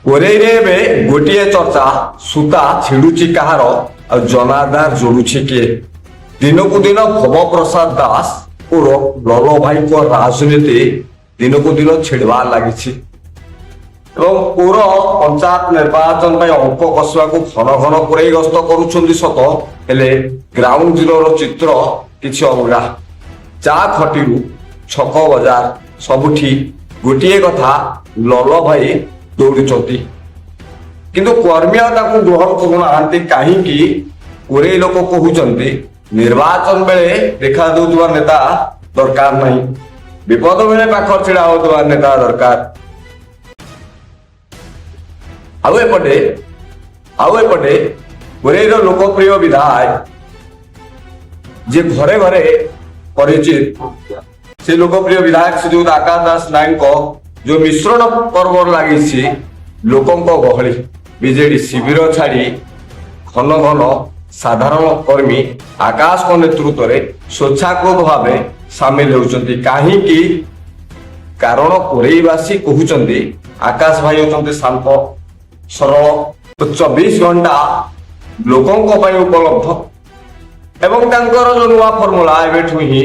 କୋରେଇରେ ଏବେ ଗୋଟିଏ ଚର୍ଚ୍ଚା ସୂତା ଛିଡୁଛି କାହାର ଆଉ ଜନାଦାର ଯୋଡୁଛି କିଏ। ଦିନକୁ ଦିନ ଭବପ୍ରସାଦ ଦାସ ଓ ଲଲ ଭାଇଙ୍କ ରାଜନୀତି ଦିନକୁ ଦିନ ଛିଡିବାର ଲାଗିଛି ଏବଂ ପୌର ପଞ୍ଚାୟତ ନିର୍ବାଚନ ପାଇଁ ଅଙ୍କ କଷିବାକୁ ଘନ ଘନ କୋରେଇ ଗସ୍ତ କରୁଛନ୍ତି ସତ, ହେଲେ ଗ୍ରାଉଣ୍ଡ ଜିରୋର ଚିତ୍ର କିଛି ଅଲଗା। ଚା ଖଟିରୁ ଛକ ବଜାର ସବୁଠି ଗୋଟିଏ କଥା, ଲଲ ଭାଇ ଦୌଡୁଛନ୍ତି କିନ୍ତୁ କର୍ମୀ ଆଉ ତାକୁ ଗ୍ରହଣ କରୁନାହାନ୍ତି। କାହିଁକି? କୋରେଇ ଲୋକ କହୁଛନ୍ତି ନିର୍ବାଚନ ବେଳେ ଦେଖା ଦଉଥିବା ନେତା ଦରକାର ନାହିଁ, ବିପଦ ବେଳେ ପାଖରେ ଛିଡା ହଉଥିବା ନେତା ଦରକାର। ଆଉ ଏପଟେ କୋରେଇର ଲୋକପ୍ରିୟ ବିଧାୟକ ଯେ ଘରେ ଘରେ ପରିଚିତ, ସେ ଲୋକପ୍ରିୟ ବିଧାୟକ ଶ୍ରୀଯୁକ୍ତ ଆକାଶ ଦାସ ନାୟକଙ୍କ ଯୋଉ ମିଶ୍ରଣ ପର୍ବ ଲାଗିଛି, ଲୋକଙ୍କ ଗହଳି ବିଜେଡି ଶିବିର ଛାଡି ଘନ ଘନ ସାଧାରଣ କର୍ମୀ ଆକାଶଙ୍କ ନେତୃତ୍ୱରେ ସ୍ୱଚ୍ଛାକୃତ ଭାବେ ସାମିଲ ହେଉଛନ୍ତି। କାହିଁକି? କାରଣ କୋରେଇବାସୀ କହୁଛନ୍ତି ଆକାଶ ଭାଇ ହେଉଛନ୍ତି ଶାନ୍ତ ସରଳ, 24 ଘଣ୍ଟା ଲୋକଙ୍କ ପାଇଁ ଉପଲବ୍ଧ ଏବଂ ତାଙ୍କର ଯୋଉ ନୂଆ ଫର୍ମୁଲା ଏବେଠୁ ହିଁ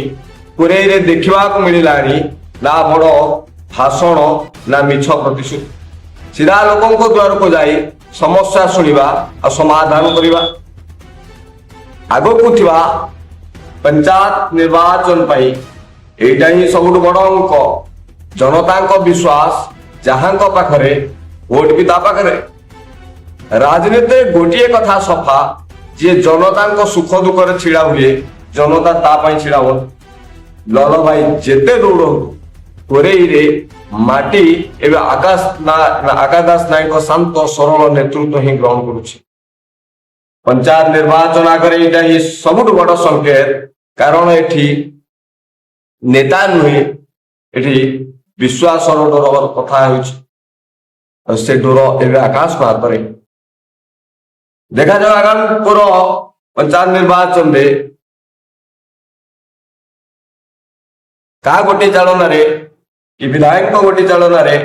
କୋରେଇରେ ଦେଖିବାକୁ ମିଳିଲାଣି, ନା ବଡ ଭାଷଣ ନା ମିଛ ପ୍ରତିଶ୍ରୁତି, ସିଧା ଲୋକଙ୍କ ଦ୍ୱାରକୁ ଯାଇ ସମସ୍ୟା ଶୁଣିବା ଆଉ ସମାଧାନ କରିବା। ଆଗକୁ ଥିବା ପଞ୍ଚାୟତ ନିର୍ବାଚନ ପାଇଁ ଏଇଟା ହିଁ ସବୁଠୁ ବଡ ଅଙ୍କ। ଜନତାଙ୍କ ବିଶ୍ୱାସ ଯାହାଙ୍କ ପାଖରେ, ଭୋଟ ବି ତା ପାଖରେ। ରାଜନୀତିରେ ଗୋଟିଏ କଥା ସଫା, ଯିଏ ଜନତାଙ୍କ ସୁଖ ଦୁଃଖରେ ଛିଡା ହୁଏ, ଜନତା ତା ପାଇଁ ଛିଡା ହୁଅ। ଲଲ ଭାଇ ଯେତେ ଦୌଡନ୍ତୁ, କୋରେଇରେ ମାଟି ଏବେ ଆକାଶ ଦାସ ନାୟକଙ୍କ ଶାନ୍ତ ସରଳ ନେତୃତ୍ୱ ହିଁ ଗ୍ରହଣ କରୁଛି। ପଞ୍ଚାୟତ ନିର୍ବାଚନ ଆଗରେ ଏଇଟା ହିଁ ସବୁଠୁ ବଡ ସଂକେତ, କାରଣ ଏଠି ନେତା ନୁହେଁ, ଏଠି ବିଶ୍ୱାସର ଡୋର କଥା ହେଉଛି ଆଉ ସେ ଡୋର ଏବେ ଆକାଶକୁ ହାତରେ। ଦେଖାଯାଉ ଆଗାମୀ ପୌର ପଞ୍ଚାୟତ ନିର୍ବାଚନରେ କାହା ଗୋଟିଏ ଚାଳନାରେ କି ବିଧାୟକଙ୍କ ଗୋଟିଏ ଚାଳନାରେ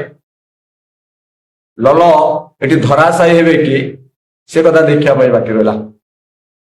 ଲଲ ଏଠି ଧରାଶାୟୀ ହେବେ କି, ସେ କଥା ଦେଖିବା ପାଇଁ ବାକି ରହିଲା।